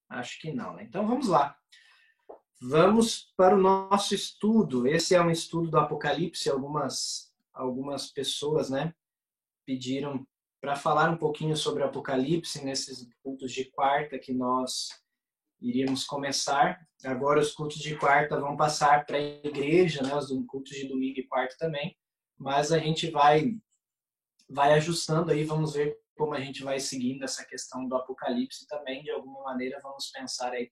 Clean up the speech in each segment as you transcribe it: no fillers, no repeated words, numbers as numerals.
Acho que não, né? Então vamos lá. Vamos para o nosso estudo. Esse é um estudo do Apocalipse. Algumas pessoas, né, pediram para falar um pouquinho sobre o Apocalipse nesses cultos de quarta que nós iríamos começar. Agora os cultos de quarta vão passar para a igreja, né, os cultos de domingo e quarta também. Mas a gente vai ajustando aí, vamos ver como a gente vai seguindo essa questão do Apocalipse também. De alguma maneira vamos pensar aí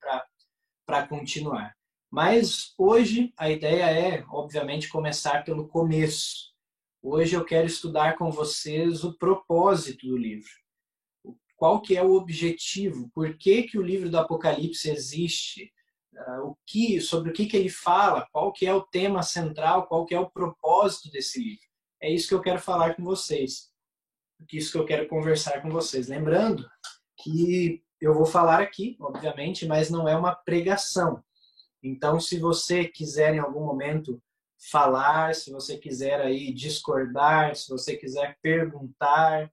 para continuar. Mas hoje a ideia é, obviamente, começar pelo começo. Hoje eu quero estudar com vocês o propósito do livro. Qual que é o objetivo? Por que que o livro do Apocalipse existe? Sobre o que ele fala? Qual que é o tema central? Qual que é o propósito desse livro? É isso que eu quero falar com vocês. Isso que eu quero conversar com vocês. Lembrando que eu vou falar aqui, obviamente, mas não é uma pregação. Então, se você quiser em algum momento falar, se você quiser aí discordar, se você quiser perguntar,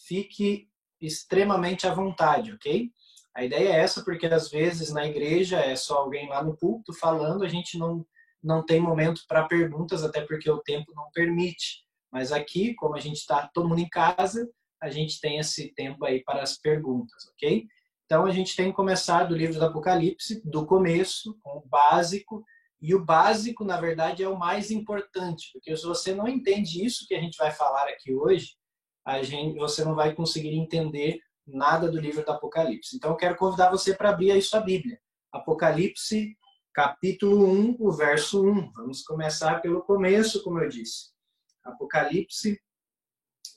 fique extremamente à vontade, ok? A ideia é essa, porque às vezes na igreja é só alguém lá no púlpito falando, a gente não tem momento para perguntas, até porque o tempo não permite. Mas aqui, como a gente está todo mundo em casa, a gente tem esse tempo aí para as perguntas, ok? Então, a gente tem começado o livro do Apocalipse do começo, com o básico, e o básico, na verdade, é o mais importante, porque se você não entende isso que a gente vai falar aqui hoje, você não vai conseguir entender nada do livro do Apocalipse. Então, eu quero convidar você para abrir aí sua Bíblia. Apocalipse, capítulo 1, o verso 1. Vamos começar pelo começo, como eu disse. Apocalipse,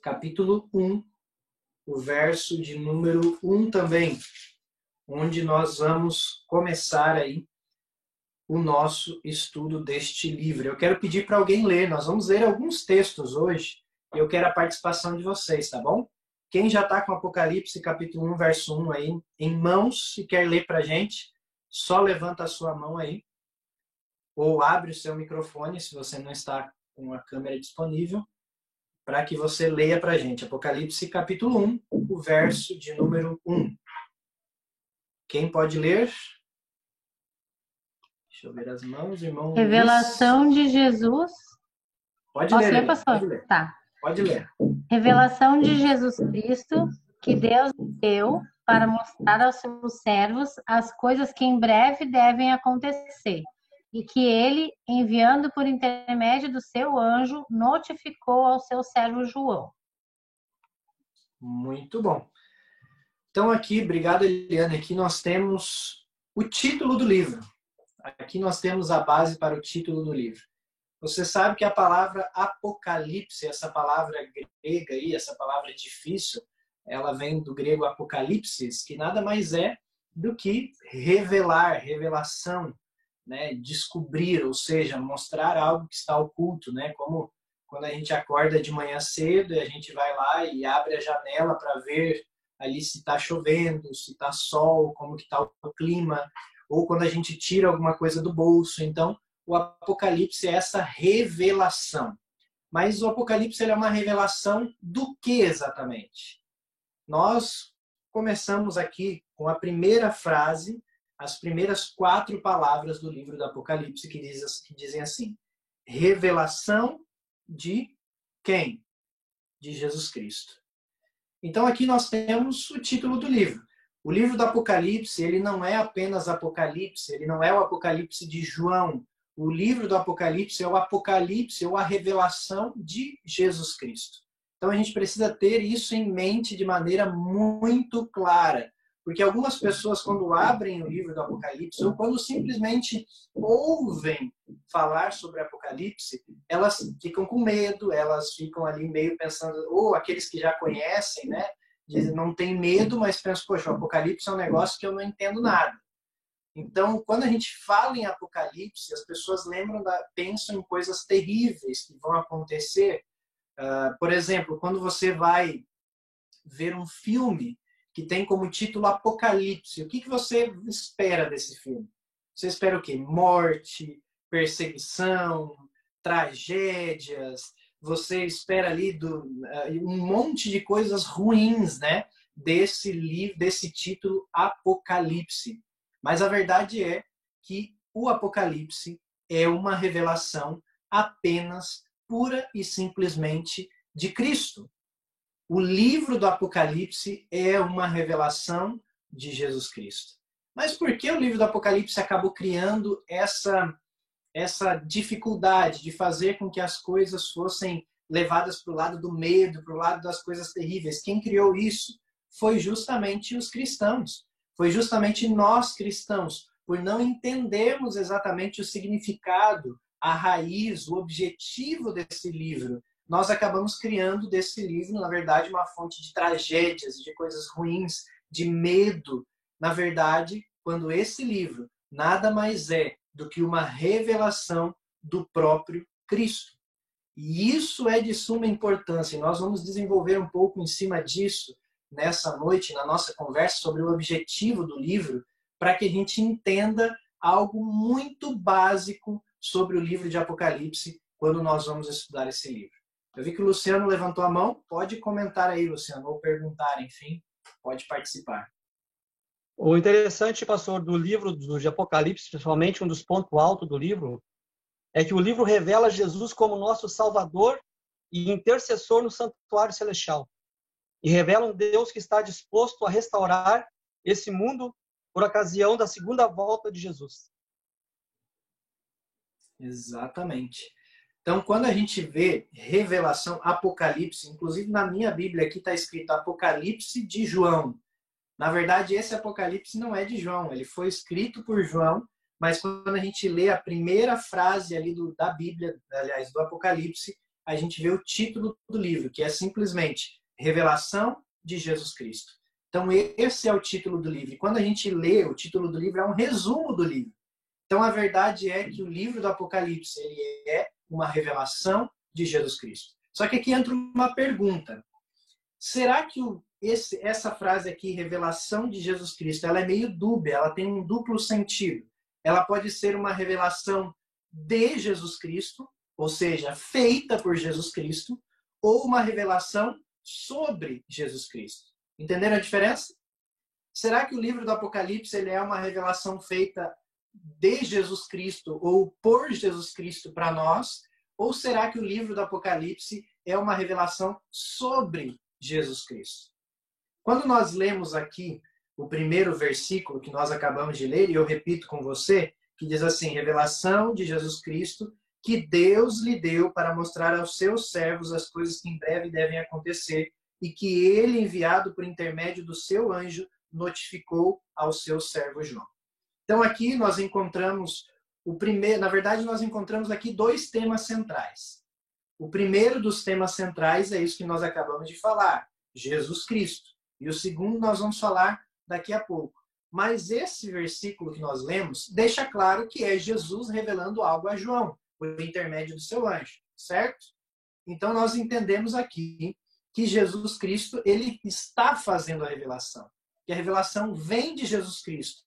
capítulo 1, o verso de número 1 também, onde nós vamos começar aí o nosso estudo deste livro. Eu quero pedir para alguém ler, nós vamos ler alguns textos hoje, e eu quero a participação de vocês, tá bom? Quem já está com Apocalipse, capítulo 1, verso 1 aí, em mãos, e quer ler para a gente, só levanta a sua mão aí, ou abre o seu microfone, se você não está com a câmera disponível, para que você leia para a gente. Apocalipse, capítulo 1, o verso de número 1. Quem pode ler? Deixa eu ver as mãos, irmão Revelação Luiz. de Jesus. Pode Posso ler, ler, pastor? pode ler. Tá. Pode ler. Revelação de Jesus Cristo, que Deus deu para mostrar aos seus servos as coisas que em breve devem acontecer, e que ele, enviando por intermédio do seu anjo, notificou ao seu servo João. Muito bom. Então aqui, obrigado Eliane, aqui nós temos o título do livro. Aqui nós temos a base para o título do livro. Você sabe que a palavra Apocalipse, essa palavra grega aí, essa palavra difícil, ela vem do grego apocalipsis, que nada mais é do que revelar, revelação, né? Descobrir, ou seja, mostrar algo que está oculto, né? Como quando a gente acorda de manhã cedo e a gente vai lá e abre a janela para ver ali se está chovendo, se está sol, como que está o clima, ou quando a gente tira alguma coisa do bolso. Então, o Apocalipse é essa revelação. Mas o Apocalipse é uma revelação do que exatamente? Nós começamos aqui com a primeira frase, as primeiras 4 palavras do livro do Apocalipse, que dizem assim: revelação de quem? De Jesus Cristo. Então aqui nós temos o título do livro. O livro do Apocalipse, ele não é apenas Apocalipse, ele não é o Apocalipse de João. O livro do Apocalipse é o Apocalipse ou a revelação de Jesus Cristo. Então a gente precisa ter isso em mente de maneira muito clara. Porque algumas pessoas, quando abrem o livro do Apocalipse, ou quando simplesmente ouvem falar sobre Apocalipse, elas ficam com medo, elas ficam ali meio pensando, ou aqueles que já conhecem, né? Dizem, não tem medo, mas pensam, poxa, o Apocalipse é um negócio que eu não entendo nada. Então, quando a gente fala em Apocalipse, as pessoas pensam em coisas terríveis que vão acontecer. Por exemplo, quando você vai ver um filme que tem como título Apocalipse, o que você espera desse filme? Você espera o quê? Morte, perseguição, tragédias. Você espera ali um monte de coisas ruins, né? Desse livro, desse título Apocalipse. Mas a verdade é que o Apocalipse é uma revelação apenas, pura e simplesmente de Cristo. O livro do Apocalipse é uma revelação de Jesus Cristo. Mas por que o livro do Apocalipse acabou criando essa dificuldade de fazer com que as coisas fossem levadas para o lado do medo, para o lado das coisas terríveis? Quem criou isso foi justamente os cristãos. Foi justamente nós cristãos, por não entendermos exatamente o significado, a raiz, o objetivo desse livro. Nós acabamos criando desse livro, na verdade, uma fonte de tragédias, de coisas ruins, de medo. Na verdade, quando esse livro nada mais é do que uma revelação do próprio Cristo. E isso é de suma importância. E nós vamos desenvolver um pouco em cima disso nessa noite, na nossa conversa sobre o objetivo do livro, para que a gente entenda algo muito básico sobre o livro de Apocalipse quando nós vamos estudar esse livro. Eu vi que o Luciano levantou a mão. Pode comentar aí, Luciano, ou perguntar, enfim, pode participar. O interessante, pastor, do livro de Apocalipse, principalmente um dos pontos altos do livro, é que o livro revela Jesus como nosso Salvador e intercessor no santuário celestial. E revela um Deus que está disposto a restaurar esse mundo por ocasião da segunda volta de Jesus. Exatamente. Então, quando a gente vê revelação, Apocalipse, inclusive na minha Bíblia aqui está escrito Apocalipse de João. Na verdade, esse Apocalipse não é de João, ele foi escrito por João, mas quando a gente lê a primeira frase ali da Bíblia, aliás, do Apocalipse, a gente vê o título do livro, que é simplesmente Revelação de Jesus Cristo. Então, esse é o título do livro. E quando a gente lê, o título do livro é um resumo do livro. Então, a verdade é que o livro do Apocalipse ele é uma revelação de Jesus Cristo. Só que aqui entra uma pergunta. Será que essa frase aqui, revelação de Jesus Cristo, ela é meio dúbia, ela tem um duplo sentido. Ela pode ser uma revelação de Jesus Cristo, ou seja, feita por Jesus Cristo, ou uma revelação sobre Jesus Cristo. Entenderam a diferença? Será que o livro do Apocalipse ele é uma revelação feita de Jesus Cristo ou por Jesus Cristo para nós? Ou será que o livro do Apocalipse é uma revelação sobre Jesus Cristo? Quando nós lemos aqui o primeiro versículo que nós acabamos de ler, e eu repito com você, que diz assim, revelação de Jesus Cristo, que Deus lhe deu para mostrar aos seus servos as coisas que em breve devem acontecer, e que ele, enviado por intermédio do seu anjo, notificou ao seu servo João. Então aqui nós encontramos na verdade nós encontramos aqui dois temas centrais. O primeiro dos temas centrais é isso que nós acabamos de falar, Jesus Cristo. E o segundo nós vamos falar daqui a pouco. Mas esse versículo que nós lemos deixa claro que é Jesus revelando algo a João, por intermédio do seu anjo, certo? Então nós entendemos aqui que Jesus Cristo ele está fazendo a revelação. Que a revelação vem de Jesus Cristo.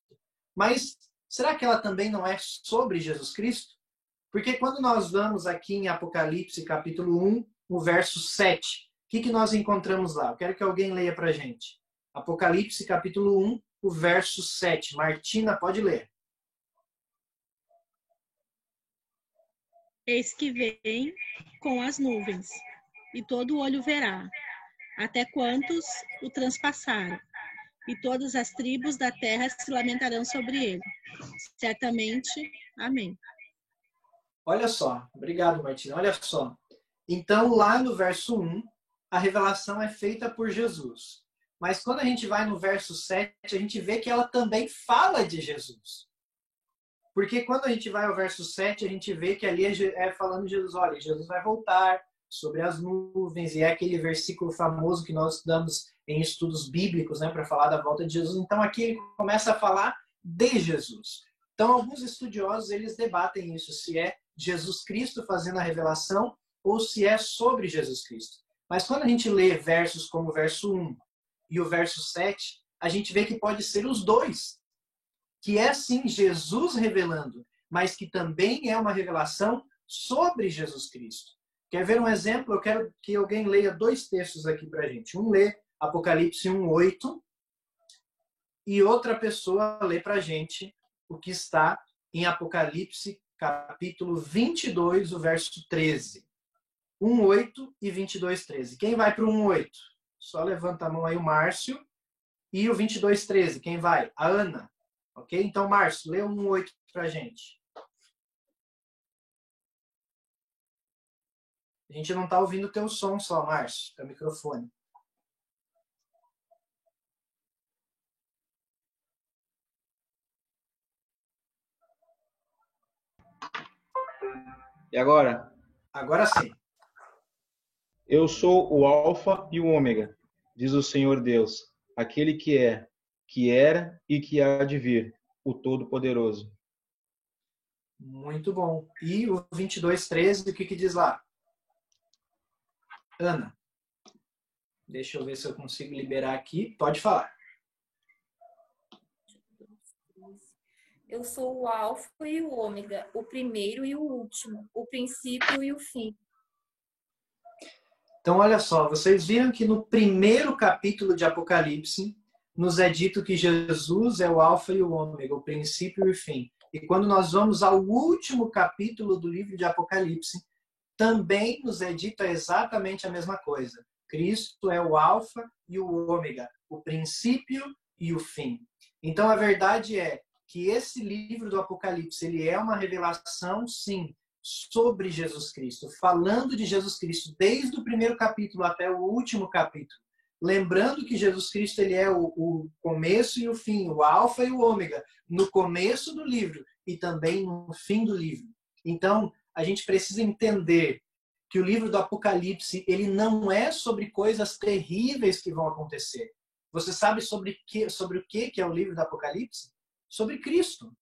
Mas será que ela também não é sobre Jesus Cristo? Porque quando nós vamos aqui em Apocalipse capítulo 1, no verso 7, o que nós encontramos lá? Eu quero que alguém leia para a gente. Apocalipse capítulo 1, o verso 7. Martina, pode ler. Eis que vem com as nuvens, e todo olho verá, até quantos o transpassaram, e todas as tribos da terra se lamentarão sobre ele. Certamente, amém. Olha só, obrigado, Martina. Olha só. Então, lá no verso 1, a revelação é feita por Jesus. Mas quando a gente vai no verso 7, a gente vê que ela também fala de Jesus. Porque quando a gente vai ao verso 7, a gente vê que ali é falando de Jesus. Olha, Jesus vai voltar sobre as nuvens, e é aquele versículo famoso que nós estudamos em estudos bíblicos, né, para falar da volta de Jesus. Então aqui ele começa a falar de Jesus. Então alguns estudiosos eles debatem isso, se é Jesus Cristo fazendo a revelação ou se é sobre Jesus Cristo. Mas quando a gente lê versos como o verso 1 e o verso 7, a gente vê que pode ser os dois. Que é sim Jesus revelando, mas que também é uma revelação sobre Jesus Cristo. Quer ver um exemplo? Eu quero que alguém leia dois textos aqui para a gente. Um lê Apocalipse 1:8 e outra pessoa lê para a gente o que está em Apocalipse, capítulo 22, o verso 13. 1:8 e 22:13. Quem vai para o 1:8? Só levanta a mão aí o Márcio. E o 22:13, quem vai? A Ana. Ok? Então, Márcio, lê o 1:8 para a gente. A gente não está ouvindo o teu som só, Márcio, teu microfone. E agora? Agora sim. Eu sou o Alfa e o Ômega, diz o Senhor Deus, aquele que é, que era e que há de vir, o Todo-Poderoso. Muito bom. E o 22:13, o que diz lá? Ana. Deixa eu ver se eu consigo liberar aqui. Pode falar. Eu sou o Alfa e o Ômega, o primeiro e o último, o princípio e o fim. Então, olha só, vocês viram que no primeiro capítulo de Apocalipse, nos é dito que Jesus é o Alfa e o Ômega, o princípio e o fim. E quando nós vamos ao último capítulo do livro de Apocalipse, também nos é dito exatamente a mesma coisa. Cristo é o Alfa e o Ômega, o princípio e o fim. Então, a verdade é que esse livro do Apocalipse, ele é uma revelação, sim, sobre Jesus Cristo, falando de Jesus Cristo desde o primeiro capítulo até o último capítulo. Lembrando que Jesus Cristo ele é o começo e o fim, o alfa e o ômega, no começo do livro e também no fim do livro. Então, a gente precisa entender que o livro do Apocalipse ele não é sobre coisas terríveis que vão acontecer. Você sabe sobre o que é o livro do Apocalipse? Sobre Cristo.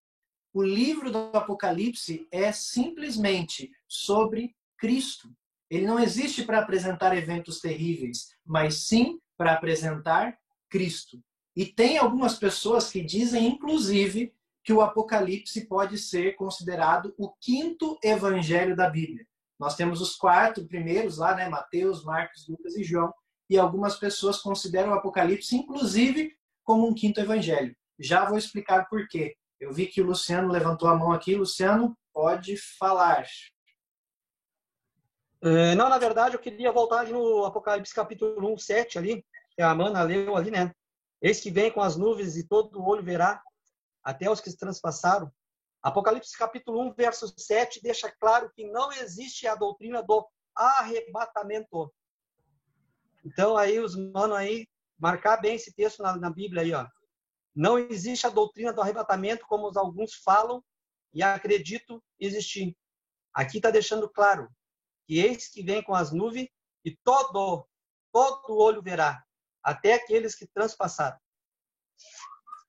O livro do Apocalipse é simplesmente sobre Cristo. Ele não existe para apresentar eventos terríveis, mas sim para apresentar Cristo. E tem algumas pessoas que dizem, inclusive, que o Apocalipse pode ser considerado o quinto evangelho da Bíblia. Nós temos os 4 primeiros lá, né? Mateus, Marcos, Lucas e João. E algumas pessoas consideram o Apocalipse, inclusive, como um quinto evangelho. Já vou explicar por quê. Eu vi que o Luciano levantou a mão aqui. Luciano, pode falar. Não, na verdade, eu queria voltar no Apocalipse capítulo 1:7 ali, que a Amanda leu ali, né? Eis que vem com as nuvens e todo olho verá, até os que se transpassaram. Apocalipse capítulo 1, verso 7, deixa claro que não existe a doutrina do arrebatamento. Então, aí, os manos aí, marcar bem esse texto na Bíblia aí, ó. Não existe a doutrina do arrebatamento, como alguns falam e acredito existir. Aqui está deixando claro que eis que vem com as nuvens e todo olho verá, até aqueles que transpassaram.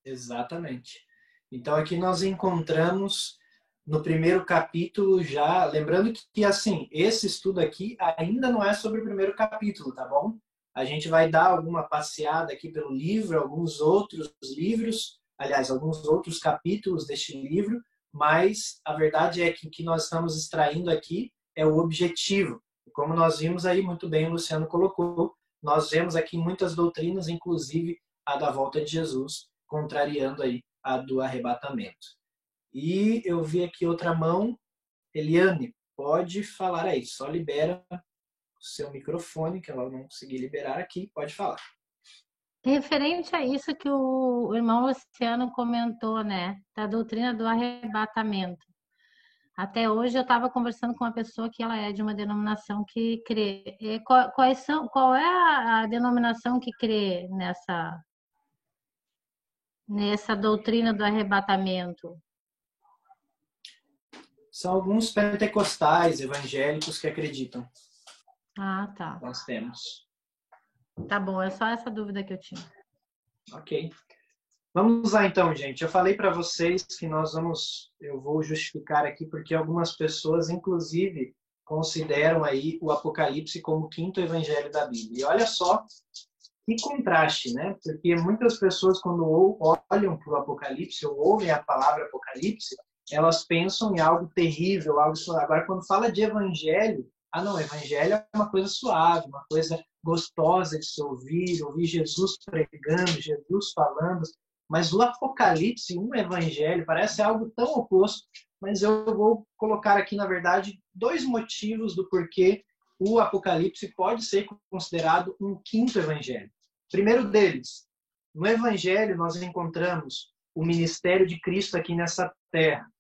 Exatamente. Então aqui nós encontramos no primeiro capítulo já, lembrando que assim, esse estudo aqui ainda não é sobre o primeiro capítulo, tá bom? A gente vai dar alguma passeada aqui pelo livro, alguns outros livros, aliás, alguns outros capítulos deste livro, mas a verdade é que o que nós estamos extraindo aqui é o objetivo. E como nós vimos aí, muito bem o Luciano colocou, nós vemos aqui muitas doutrinas, inclusive a da volta de Jesus, contrariando aí a do arrebatamento. E eu vi aqui outra mão, Eliane, pode falar aí, só libera o seu microfone, que ela não conseguiu liberar aqui, pode falar. Referente a isso que o irmão Luciano comentou, né, da doutrina do arrebatamento. Até hoje eu estava conversando com uma pessoa que ela é de uma denominação que crê. Qual é a denominação que crê nessa doutrina do arrebatamento? São alguns pentecostais, evangélicos que acreditam. Ah, tá. Nós temos. Tá bom, é só essa dúvida que eu tinha. Ok. Vamos lá então, gente. Eu falei para vocês que eu vou justificar aqui porque algumas pessoas, inclusive, consideram aí o Apocalipse como o quinto evangelho da Bíblia. E olha só que contraste, né? Porque muitas pessoas, quando olham para o Apocalipse ou ouvem a palavra Apocalipse, elas pensam em algo terrível, algo suave. Agora, quando fala de evangelho, não, evangelho é uma coisa suave, uma coisa gostosa de se ouvir Jesus pregando, Jesus falando. Mas o Apocalipse, um evangelho, parece algo tão oposto, mas eu vou colocar aqui, na verdade, 2 motivos do porquê o Apocalipse pode ser considerado um 5º evangelho. Primeiro deles, no evangelho nós encontramos o ministério de Cristo aqui nessa terra,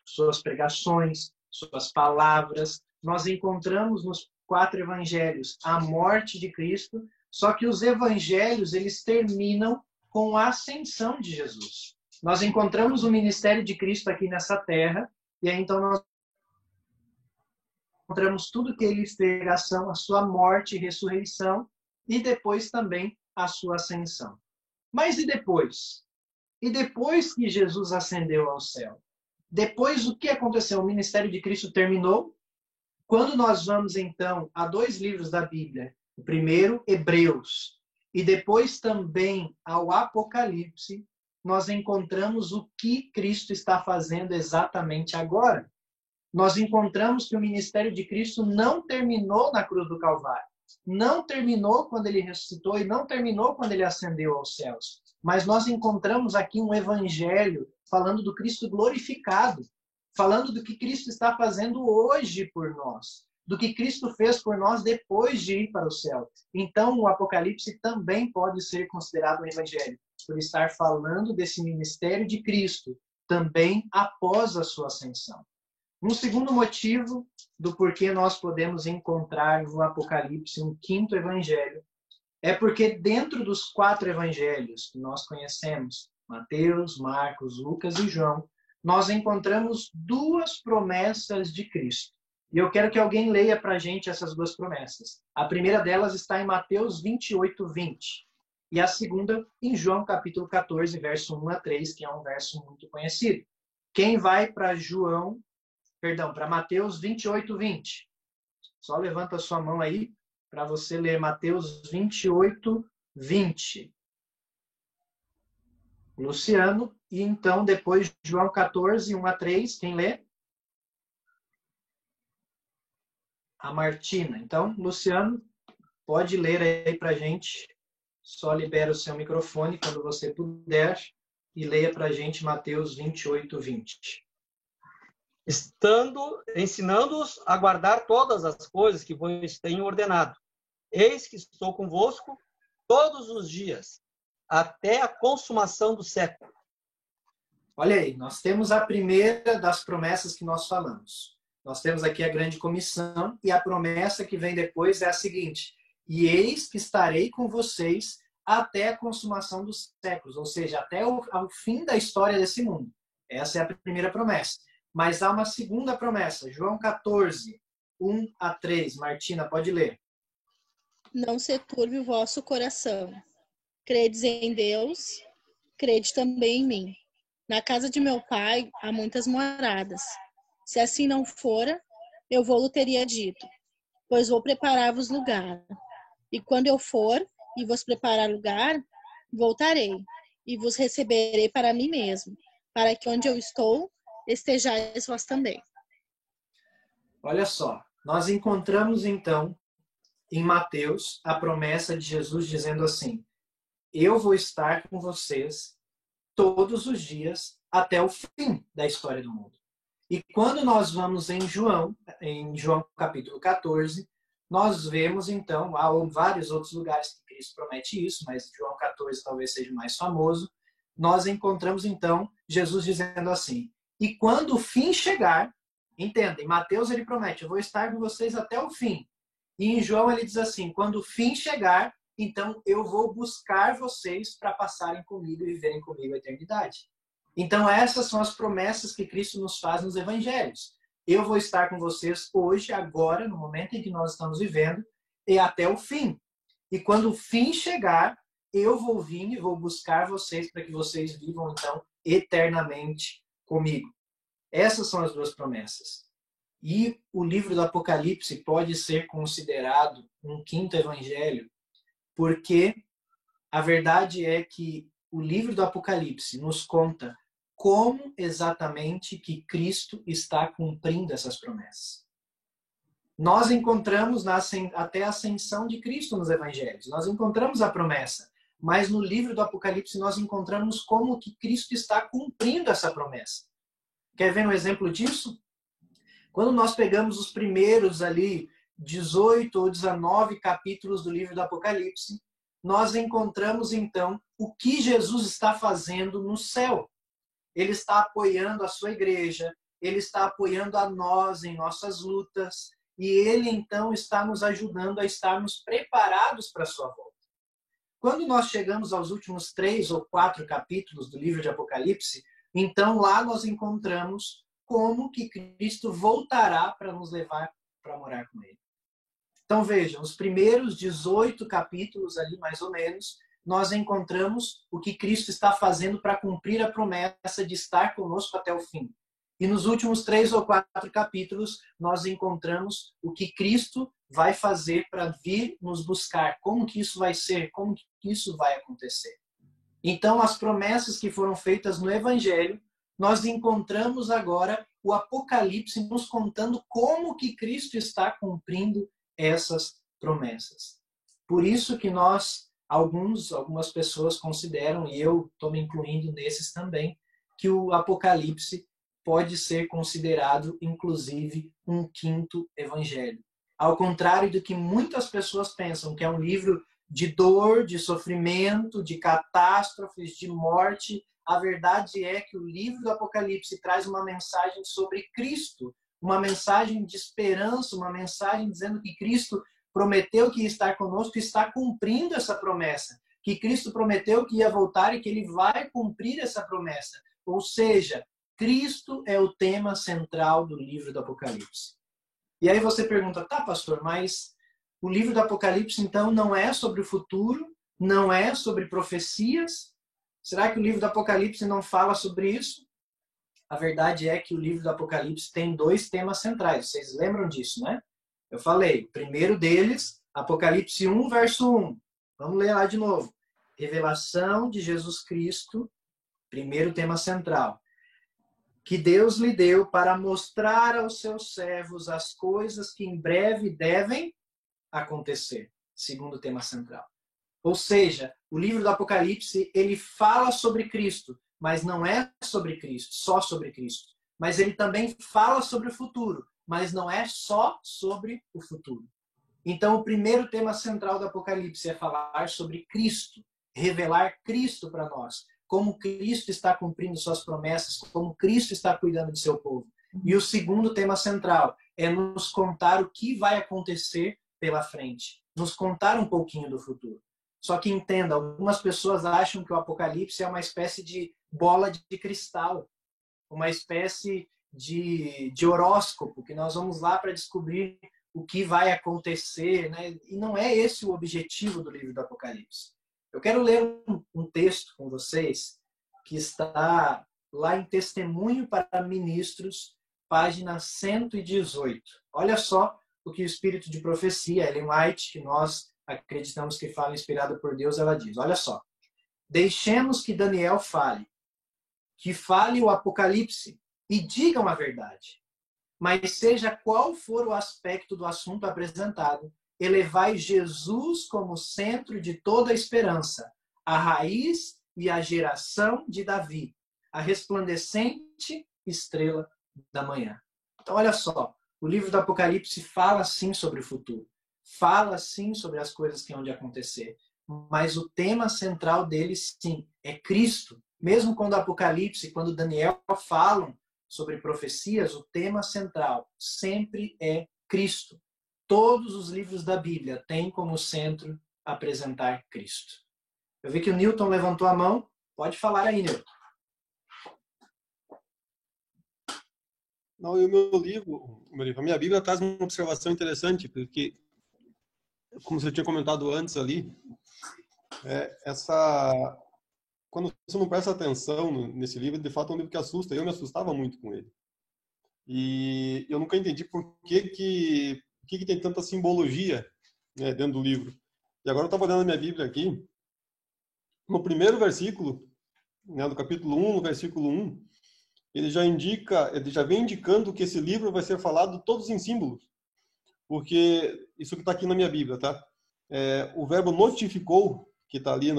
suas pregações, suas palavras. Nós encontramos nos 4 evangelhos a morte de Cristo, só que os evangelhos eles terminam com a ascensão de Jesus. Nós encontramos o ministério de Cristo aqui nessa terra, e aí então nós encontramos tudo que ele fez, a sua morte e ressurreição, e depois também a sua ascensão. Mas e depois? E depois que Jesus ascendeu ao céu? Depois o que aconteceu? O ministério de Cristo terminou. Quando nós vamos então a 2 livros da Bíblia, o primeiro, Hebreus, e depois também ao Apocalipse, nós encontramos o que Cristo está fazendo exatamente agora. Nós encontramos que o ministério de Cristo não terminou na cruz do Calvário. Não terminou quando ele ressuscitou e não terminou quando ele ascendeu aos céus. Mas nós encontramos aqui um evangelho falando do Cristo glorificado, falando do que Cristo está fazendo hoje por nós, do que Cristo fez por nós depois de ir para o céu. Então, o Apocalipse também pode ser considerado um evangelho, por estar falando desse ministério de Cristo, também após a sua ascensão. Um segundo motivo do porquê nós podemos encontrar no Apocalipse um 5º evangelho é porque dentro dos 4 evangelhos que nós conhecemos, Mateus, Marcos, Lucas e João, nós encontramos 2 promessas de Cristo. E eu quero que alguém leia para a gente essas 2 promessas. A primeira delas está em Mateus 28, 20. E a segunda em João capítulo 14, verso 1 a 3, que é um verso muito conhecido. Quem vai para Mateus 28, 20? Só levanta a sua mão aí para você ler Mateus 28, 20. Luciano. E então, depois, João 14, 1 a 3, quem lê? A Martina. Então, Luciano, pode ler aí para a gente. Só libera o seu microfone quando você puder e leia para a gente Mateus 28, 20. Ensinando-os a guardar todas as coisas que vos tenho ordenado. Eis que estou convosco todos os dias, até a consumação do século. Olha aí, nós temos a primeira das promessas que nós falamos. Nós temos aqui a grande comissão e a promessa que vem depois é a seguinte: e eis que estarei com vocês até a consumação dos séculos, ou seja, até ao fim da história desse mundo. Essa é a primeira promessa. Mas há uma segunda promessa, João 14, 1 a 3. Martina, pode ler. Não se turbe o vosso coração. Credes em Deus, crede também em mim. Na casa de meu pai há muitas moradas. Se assim não fora, eu vou-lo teria dito, pois vou preparar-vos lugar. E quando eu for e vos preparar lugar, voltarei e vos receberei para mim mesmo, para que onde eu estou, estejais vós também. Olha só, nós encontramos então em Mateus a promessa de Jesus dizendo assim: eu vou estar com vocês todos os dias até o fim da história do mundo. E quando nós vamos em João capítulo 14, nós vemos então, há vários outros lugares que Cristo promete isso, mas João 14 talvez seja o mais famoso, nós encontramos então Jesus dizendo assim: e quando o fim chegar, entendem, Mateus ele promete, eu vou estar com vocês até o fim. E em João ele diz assim: quando o fim chegar, então eu vou buscar vocês para passarem comigo e viverem comigo a eternidade. Então essas são as promessas que Cristo nos faz nos evangelhos. Eu vou estar com vocês hoje, agora, no momento em que nós estamos vivendo, e até o fim. E quando o fim chegar, eu vou vir e vou buscar vocês para que vocês vivam, então, eternamente comigo. Essas são as 2 promessas. E o livro do Apocalipse pode ser considerado um 5º evangelho, porque a verdade é que o livro do Apocalipse nos conta como exatamente que Cristo está cumprindo essas promessas. Nós encontramos até a ascensão de Cristo nos evangelhos. Nós encontramos a promessa: mas no livro do Apocalipse nós encontramos como que Cristo está cumprindo essa promessa. Quer ver um exemplo disso? Quando nós pegamos os primeiros ali 18 ou 19 capítulos do livro do Apocalipse, nós encontramos então o que Jesus está fazendo no céu. Ele está apoiando a sua igreja, ele está apoiando a nós em nossas lutas, e ele então está nos ajudando a estarmos preparados para a sua volta. Quando nós chegamos aos últimos 3 ou 4 capítulos do livro de Apocalipse, então lá nós encontramos como que Cristo voltará para nos levar para morar com ele. Então vejam, os primeiros 18 capítulos ali, mais ou menos, nós encontramos o que Cristo está fazendo para cumprir a promessa de estar conosco até o fim. E nos últimos 3 ou 4 capítulos, nós encontramos o que Cristo vai fazer para vir nos buscar. Como que isso vai ser? Como que isso vai acontecer? Então, as promessas que foram feitas no Evangelho, nós encontramos agora o Apocalipse nos contando como que Cristo está cumprindo essas promessas. Por isso que nós, algumas pessoas consideram, e eu estou me incluindo nesses também, que o Apocalipse pode ser considerado, inclusive, um quinto evangelho. Ao contrário do que muitas pessoas pensam, que é um livro de dor, de sofrimento, de catástrofes, de morte, a verdade é que o livro do Apocalipse traz uma mensagem sobre Cristo, uma mensagem de esperança, uma mensagem dizendo que Cristo prometeu que ia estar conosco e está cumprindo essa promessa, que Cristo prometeu que ia voltar e que ele vai cumprir essa promessa. Ou seja, Cristo é o tema central do livro do Apocalipse. E aí você pergunta, tá, pastor, mas o livro do Apocalipse, então, não é sobre o futuro? Não é sobre profecias? Será que o livro do Apocalipse não fala sobre isso? A verdade é que o livro do Apocalipse tem 2 temas centrais. Vocês lembram disso, né? Eu falei, o primeiro deles, Apocalipse 1, verso 1. Vamos ler lá de novo. Revelação de Jesus Cristo, primeiro tema central. Que Deus lhe deu para mostrar aos seus servos as coisas que em breve devem acontecer. Segundo tema central. Ou seja, o livro do Apocalipse, ele fala sobre Cristo, mas não é sobre Cristo, só sobre Cristo. Mas ele também fala sobre o futuro, mas não é só sobre o futuro. Então, o primeiro tema central do Apocalipse é falar sobre Cristo, revelar Cristo para nós, como Cristo está cumprindo suas promessas, como Cristo está cuidando de seu povo. E o segundo tema central é nos contar o que vai acontecer pela frente, nos contar um pouquinho do futuro. Só que entenda, algumas pessoas acham que o Apocalipse é uma espécie de bola de cristal, uma espécie de horóscopo, que nós vamos lá para descobrir o que vai acontecer, né? E não é esse o objetivo do livro do Apocalipse. Eu quero ler um texto com vocês que está lá em Testemunho para Ministros, página 118. Olha só o que o Espírito de Profecia, Ellen White, que nós acreditamos que fala inspirada por Deus, ela diz. Olha só. Deixemos que Daniel fale. Que fale o Apocalipse e digam a verdade. Mas seja qual for o aspecto do assunto apresentado, elevai Jesus como centro de toda a esperança, a raiz e a geração de Davi, a resplandecente estrela da manhã. Então, olha só, o livro do Apocalipse fala sim sobre o futuro, fala sim sobre as coisas que hão de acontecer, mas o tema central dele, sim, é Cristo. Mesmo quando o Apocalipse, quando Daniel falam sobre profecias, o tema central sempre é Cristo. Todos os livros da Bíblia têm como centro apresentar Cristo. Eu vi que o Newton levantou a mão. Pode falar aí, Newton. Não, e o meu livro, a minha Bíblia traz uma observação interessante, porque, como você tinha comentado antes ali, quando você não presta atenção nesse livro, de fato é um livro que assusta. Eu me assustava muito com ele. E eu nunca entendi por que tem tanta simbologia, né, dentro do livro. E agora eu estava olhando a minha Bíblia aqui, no primeiro versículo, né, do capítulo 1, no versículo 1, ele já vem indicando que esse livro vai ser falado todos em símbolos. Porque isso que está aqui na minha Bíblia, tá? O verbo notificou, que está ali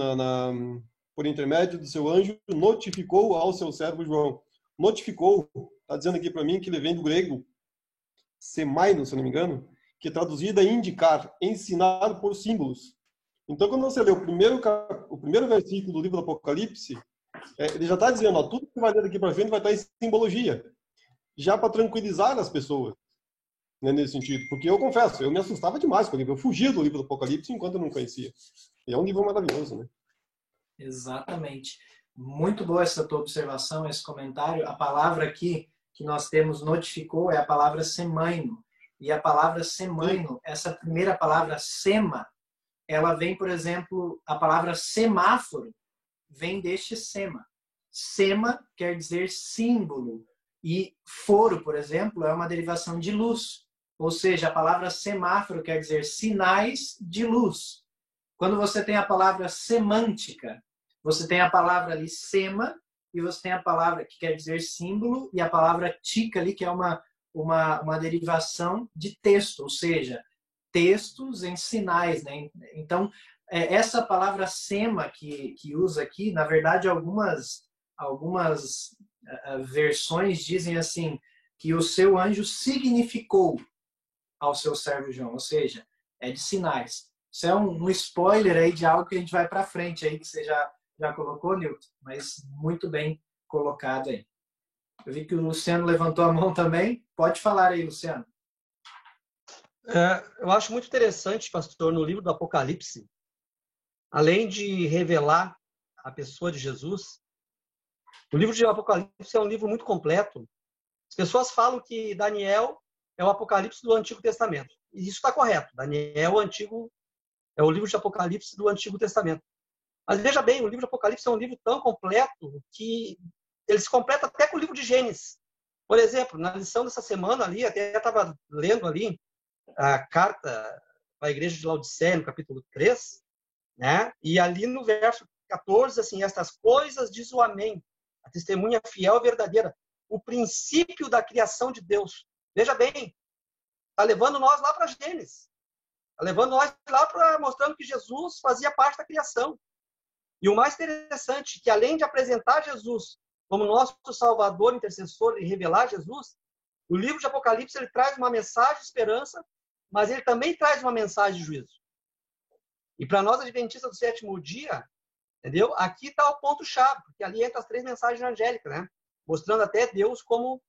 por intermédio do seu anjo, notificou ao seu servo João. Notificou, está dizendo aqui para mim que ele vem do grego semaino, se não me engano, que traduzida é indicar, ensinar por símbolos. Então, quando você lê o primeiro versículo do livro do Apocalipse, ele já está dizendo, ó, tudo que vai ler daqui para frente vai estar em simbologia, já para tranquilizar as pessoas, né, nesse sentido. Porque eu confesso, eu me assustava demais com o livro, eu fugia do livro do Apocalipse enquanto eu não conhecia. E é um livro maravilhoso, né? Exatamente. Muito boa essa tua observação, esse comentário. A palavra aqui que nós temos notificou é a palavra semaino. E a palavra semaino, essa primeira palavra sema, ela vem, por exemplo, a palavra semáforo vem deste sema. Sema quer dizer símbolo. E foro, por exemplo, é uma derivação de luz. Ou seja, a palavra semáforo quer dizer sinais de luz. Quando você tem a palavra semântica, você tem a palavra ali sema, e você tem a palavra que quer dizer símbolo, e a palavra tica ali, que é uma derivação de texto, ou seja, textos em sinais, né? Então, essa palavra sema que usa aqui, na verdade, algumas versões dizem assim, que o seu anjo significou ao seu servo João, ou seja, é de sinais. Isso é um spoiler aí de algo que a gente vai para frente aí, que você já colocou, Newton, mas muito bem colocado aí. Eu vi que o Luciano levantou a mão também. Pode falar aí, Luciano. Eu acho muito interessante, pastor, no livro do Apocalipse, além de revelar a pessoa de Jesus, o livro de Apocalipse é um livro muito completo. As pessoas falam que Daniel é o Apocalipse do Antigo Testamento. E isso está correto. Daniel é o livro de Apocalipse do Antigo Testamento. Mas veja bem, o livro de Apocalipse é um livro tão completo que ele se completa até com o livro de Gênesis. Por exemplo, na lição dessa semana ali, até estava lendo ali a carta para a igreja de Laodiceia, no capítulo 3, né? E ali no verso 14, assim, estas coisas diz o Amém, a testemunha fiel e verdadeira, o princípio da criação de Deus. Veja bem, está levando nós lá para Gênesis. Está levando nós lá para mostrando que Jesus fazia parte da criação. E o mais interessante, que além de apresentar Jesus como nosso Salvador, intercessor e revelar Jesus, o livro de Apocalipse ele traz uma mensagem de esperança, mas ele também traz uma mensagem de juízo. E para nós, adventistas do sétimo dia, entendeu? Aqui está o ponto-chave, porque ali entra as 3 mensagens angélicas, né? Mostrando até Deus como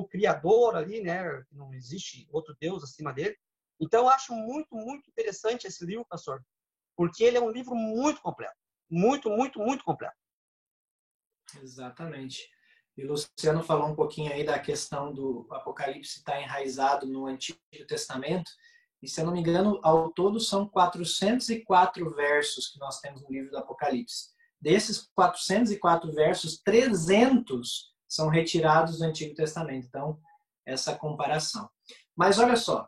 criador ali, né? Não existe outro Deus acima dele. Então, eu acho muito, muito interessante esse livro, pastor, porque ele é um livro muito completo. Muito, muito, muito completo. Exatamente. E o Luciano falou um pouquinho aí da questão do Apocalipse estar enraizado no Antigo Testamento. E, se eu não me engano, ao todo são 404 versos que nós temos no livro do Apocalipse. Desses 404 versos, 300 são retirados do Antigo Testamento. Então, essa comparação. Mas olha só,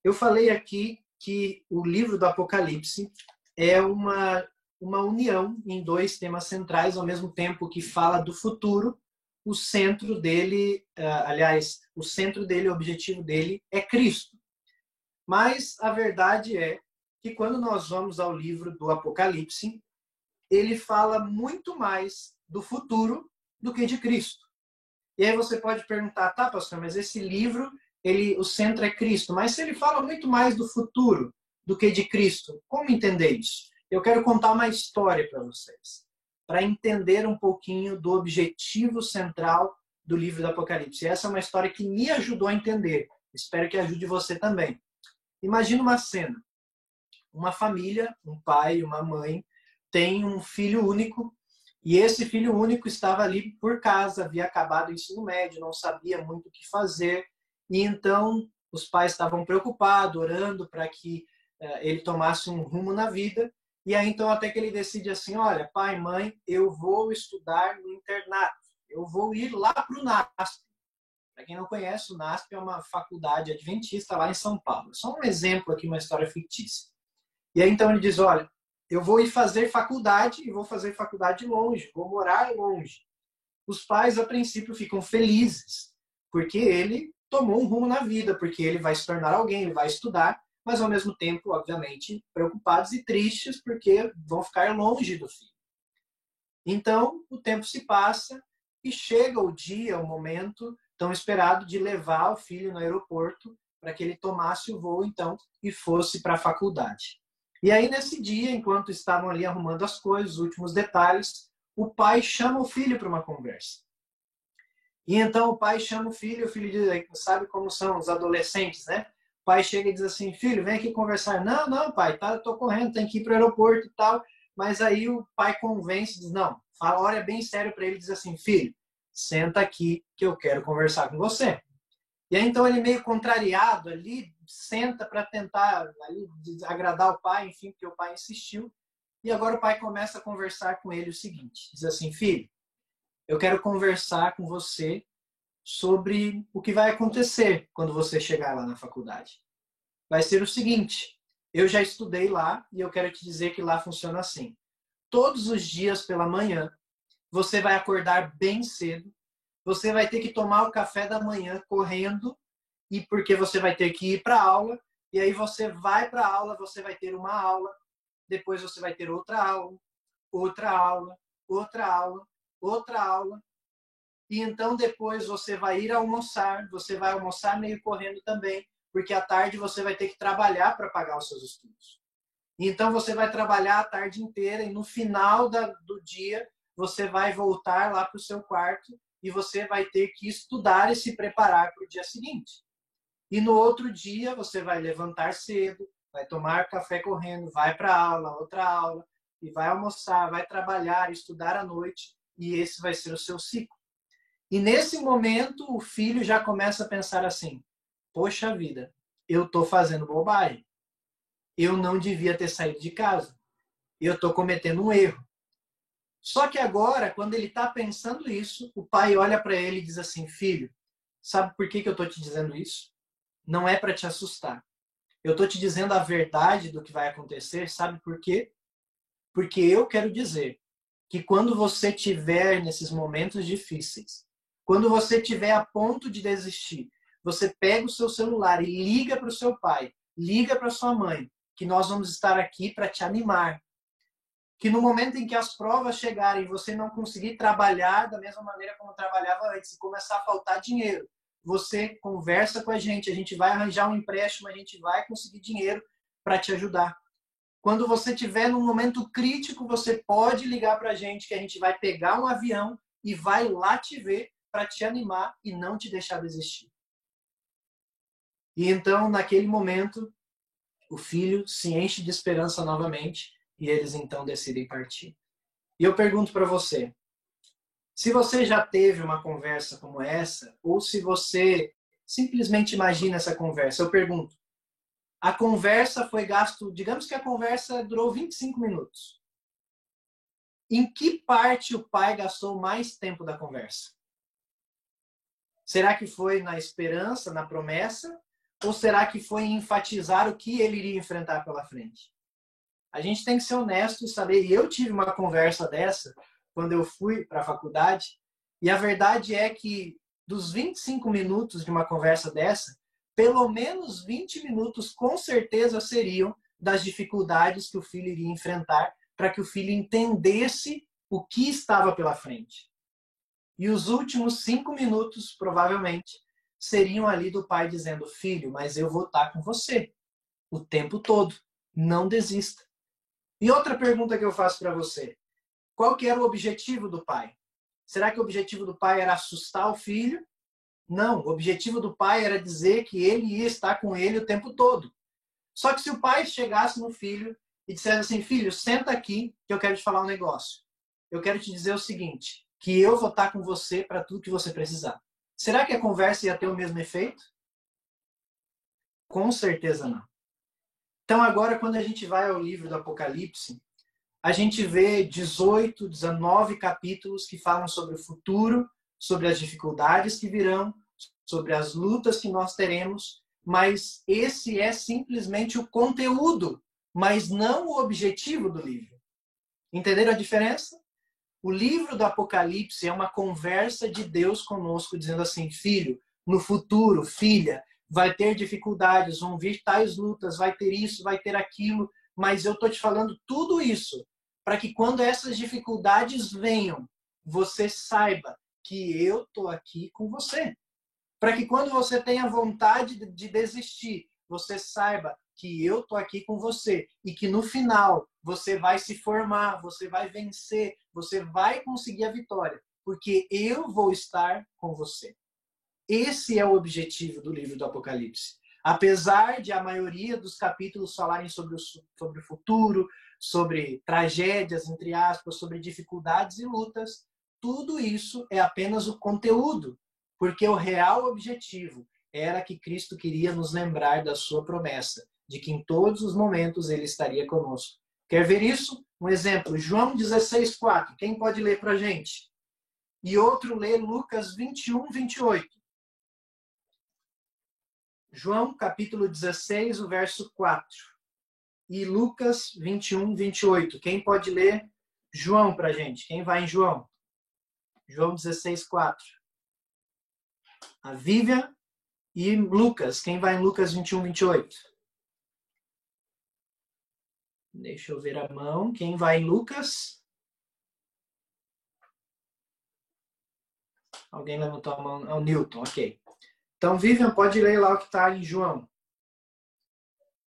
eu falei aqui que o livro do Apocalipse é uma união em 2 temas centrais, ao mesmo tempo que fala do futuro. O centro dele, o objetivo dele é Cristo. Mas a verdade é que quando nós vamos ao livro do Apocalipse, ele fala muito mais do futuro do que de Cristo. E aí você pode perguntar, tá, pastor, mas esse livro, o centro é Cristo, mas se ele fala muito mais do futuro do que de Cristo, como entender isso? Eu quero contar uma história para vocês, para entender um pouquinho do objetivo central do livro do Apocalipse. E essa é uma história que me ajudou a entender. Espero que ajude você também. Imagina uma cena. Uma família, um pai, uma mãe, tem um filho único, e esse filho único estava ali por casa, havia acabado o ensino médio, não sabia muito o que fazer, e então os pais estavam preocupados, orando para que ele tomasse um rumo na vida. E aí, então, até que ele decide assim, olha, pai, mãe, eu vou estudar no internato. Eu vou ir lá para o NASP. Para quem não conhece, o NASP é uma faculdade adventista lá em São Paulo. Só um exemplo aqui, uma história fictícia. E aí, então, ele diz, olha, eu vou ir fazer faculdade e vou fazer faculdade longe, vou morar longe. Os pais, a princípio, ficam felizes, porque ele tomou um rumo na vida, porque ele vai se tornar alguém, ele vai estudar, mas ao mesmo tempo, obviamente, preocupados e tristes porque vão ficar longe do filho. Então, o tempo se passa e chega o dia, o momento tão esperado de levar o filho no aeroporto para que ele tomasse o voo, então, e fosse para a faculdade. E aí, nesse dia, enquanto estavam ali arrumando as coisas, os últimos detalhes, o pai chama o filho para uma conversa. E então o pai chama o filho diz, sabe como são os adolescentes, né? O pai chega e diz assim, filho, vem aqui conversar. Não, pai, tá, eu tô correndo, tem que ir para o aeroporto e tal. Mas aí o pai convence, diz, não, fala, olha bem sério para ele, diz assim, filho, senta aqui que eu quero conversar com você. E aí então ele meio contrariado ali, senta para tentar ali, agradar o pai, enfim, porque o pai insistiu. E agora o pai começa a conversar com ele o seguinte, diz assim, filho, eu quero conversar com você sobre o que vai acontecer quando você chegar lá na faculdade. Vai ser o seguinte, eu já estudei lá e eu quero te dizer que lá funciona assim. Todos os dias pela manhã, você vai acordar bem cedo, você vai ter que tomar o café da manhã correndo, e porque você vai ter que ir para a aula, e aí você vai para a aula, você vai ter uma aula, depois você vai ter outra aula, outra aula, outra aula, outra aula, e então depois você vai ir almoçar, você vai almoçar meio correndo também, porque à tarde você vai ter que trabalhar para pagar os seus estudos. Então você vai trabalhar a tarde inteira e no final do dia você vai voltar lá para o seu quarto e você vai ter que estudar e se preparar para o dia seguinte. E no outro dia você vai levantar cedo, vai tomar café correndo, vai para a aula, outra aula, e vai almoçar, vai trabalhar, estudar à noite, e esse vai ser o seu ciclo. E nesse momento o filho já começa a pensar assim, poxa vida, eu estou fazendo bobagem. Eu não devia ter saído de casa. Eu estou cometendo um erro. Só que agora, quando ele está pensando isso, o pai olha para ele e diz assim, filho, sabe por que eu estou te dizendo isso? Não é para te assustar. Eu estou te dizendo a verdade do que vai acontecer, sabe por quê? Porque eu quero dizer que quando você estiver nesses momentos difíceis, quando você estiver a ponto de desistir, você pega o seu celular e liga para o seu pai, liga para sua mãe, que nós vamos estar aqui para te animar. Que no momento em que as provas chegarem e você não conseguir trabalhar da mesma maneira como trabalhava antes e começar a faltar dinheiro, você conversa com a gente vai arranjar um empréstimo, a gente vai conseguir dinheiro para te ajudar. Quando você estiver num momento crítico, você pode ligar para a gente que a gente vai pegar um avião e vai lá te ver para te animar e não te deixar desistir. E então, naquele momento, o filho se enche de esperança novamente e eles então decidem partir. E eu pergunto para você, se você já teve uma conversa como essa, ou se você simplesmente imagina essa conversa, eu pergunto, a conversa foi gasto, digamos que a conversa durou 25 minutos. Em que parte o pai gastou mais tempo da conversa? Será que foi na esperança, na promessa? Ou será que foi em enfatizar o que ele iria enfrentar pela frente? A gente tem que ser honesto e saber. E eu tive uma conversa dessa quando eu fui para a faculdade. E a verdade é que dos 25 minutos de uma conversa dessa, pelo menos 20 minutos com certeza seriam das dificuldades que o filho iria enfrentar para que o filho entendesse o que estava pela frente. E os últimos 5 minutos, provavelmente, seriam ali do pai dizendo, filho, mas eu vou estar com você o tempo todo. Não desista. E outra pergunta que eu faço para você. Qual que era o objetivo do pai? Será que o objetivo do pai era assustar o filho? Não, o objetivo do pai era dizer que ele ia estar com ele o tempo todo. Só que se o pai chegasse no filho e dissesse assim, filho, senta aqui que eu quero te falar um negócio. Eu quero te dizer o seguinte, que eu vou estar com você para tudo que você precisar. Será que a conversa ia ter o mesmo efeito? Com certeza não. Então agora, quando a gente vai ao livro do Apocalipse, a gente vê 18, 19 capítulos que falam sobre o futuro, sobre as dificuldades que virão, sobre as lutas que nós teremos, mas esse é simplesmente o conteúdo, mas não o objetivo do livro. Entenderam a diferença? O livro do Apocalipse é uma conversa de Deus conosco, dizendo assim, filho, no futuro, filha, vai ter dificuldades, vão vir tais lutas, vai ter isso, vai ter aquilo, mas eu estou te falando tudo isso para que quando essas dificuldades venham, você saiba que eu estou aqui com você. Para que quando você tenha vontade de desistir, você saiba que eu estou aqui com você e que no final você vai se formar, você vai vencer, você vai conseguir a vitória, porque eu vou estar com você. Esse é o objetivo do livro do Apocalipse. Apesar de a maioria dos capítulos falarem sobre o futuro, sobre tragédias, entre aspas, sobre dificuldades e lutas, tudo isso é apenas o conteúdo, porque o real objetivo era que Cristo queria nos lembrar da sua promessa, de que em todos os momentos ele estaria conosco. Quer ver isso? Um exemplo, João 16:4. Quem pode ler para a gente? E outro lê Lucas 21:28. João, capítulo 16, o verso 4. E Lucas 21:28. Quem pode ler João para a gente? Quem vai em João? João 16:4. A Vivian e Lucas. Quem vai em Lucas 21:28? Deixa eu ver a mão. Quem vai em Lucas? Alguém levantou a mão? É o Newton, ok. Então, Vivian, pode ler lá o que está em João.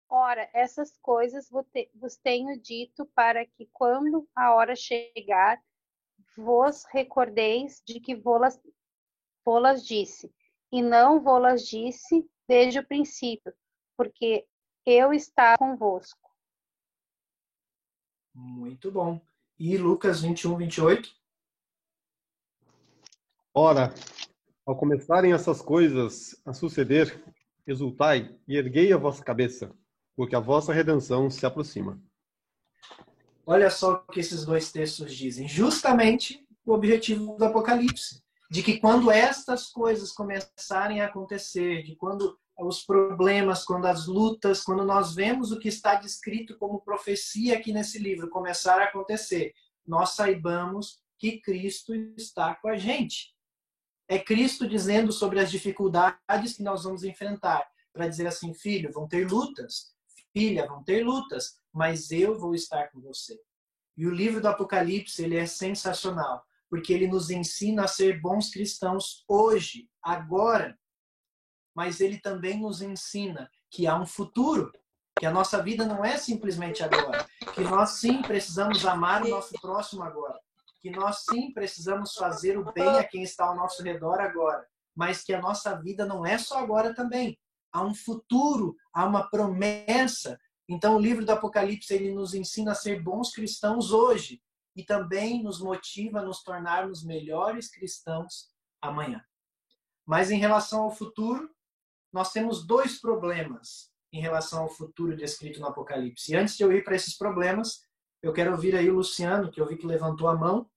Ora, essas coisas vos tenho dito para que, quando a hora chegar, vos recordeis de que vô-las disse, e não vô-las disse desde o princípio, porque eu estava convosco. Muito bom. E Lucas 21:28? Ora, ao começarem essas coisas a suceder, exultai e erguei a vossa cabeça, porque a vossa redenção se aproxima. Olha só o que esses dois textos dizem. Justamente o objetivo do Apocalipse. De que quando estas coisas começarem a acontecer, de quando os problemas, quando as lutas, quando nós vemos o que está descrito como profecia aqui nesse livro começar a acontecer, nós saibamos que Cristo está com a gente. É Cristo dizendo sobre as dificuldades que nós vamos enfrentar. Para dizer assim, filho, vão ter lutas. Filha, vão ter lutas. Mas eu vou estar com você. E o livro do Apocalipse, ele é sensacional. Porque ele nos ensina a ser bons cristãos hoje, agora. Mas ele também nos ensina que há um futuro. Que a nossa vida não é simplesmente agora. Que nós sim precisamos amar o nosso próximo agora. Que nós sim precisamos fazer o bem a quem está ao nosso redor agora, mas que a nossa vida não é só agora também. Há um futuro, há uma promessa. Então o livro do Apocalipse ele nos ensina a ser bons cristãos hoje e também nos motiva a nos tornarmos melhores cristãos amanhã. Mas em relação ao futuro, nós temos dois problemas em relação ao futuro descrito no Apocalipse. E antes de eu ir para esses problemas, eu quero ouvir aí o Luciano, que eu vi que levantou a mão,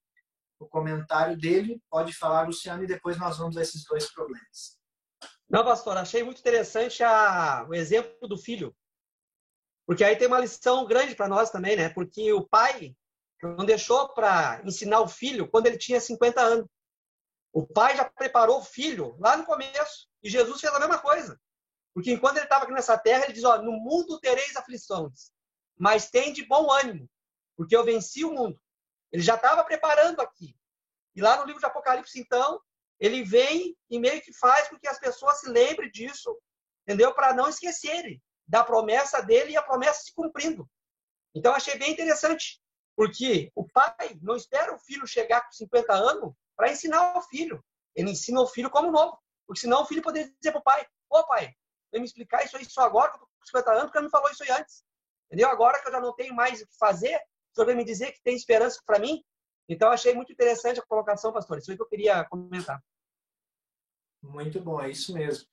o comentário dele. Pode falar, Luciano, e depois nós vamos a esses dois problemas. Não, pastor, achei muito interessante o exemplo do filho. Porque aí tem uma lição grande para nós também, né? Porque o pai não deixou para ensinar o filho quando ele tinha 50 anos. O pai já preparou o filho lá no começo. E Jesus fez a mesma coisa. Porque enquanto ele estava aqui nessa terra, ele diz, ó, no mundo tereis aflições, mas tem de bom ânimo, porque eu venci o mundo. Ele já estava preparando aqui. E lá no livro de Apocalipse, então, ele vem e meio que faz com que as pessoas se lembrem disso, entendeu? Para não esquecerem da promessa dele e a promessa se cumprindo. Então, achei bem interessante, porque o pai não espera o filho chegar com 50 anos para ensinar o filho. Ele ensina o filho como novo. Porque senão o filho poderia dizer para o pai, ô pai, vem me explicar isso aí só agora, que eu estou com 50 anos, porque ele me falou isso aí antes. Entendeu? Agora que eu já não tenho mais o que fazer, o senhor vem me dizer que tem esperança para mim? Então, achei muito interessante a colocação, pastor. Isso aí que eu queria comentar. Muito bom, é isso mesmo.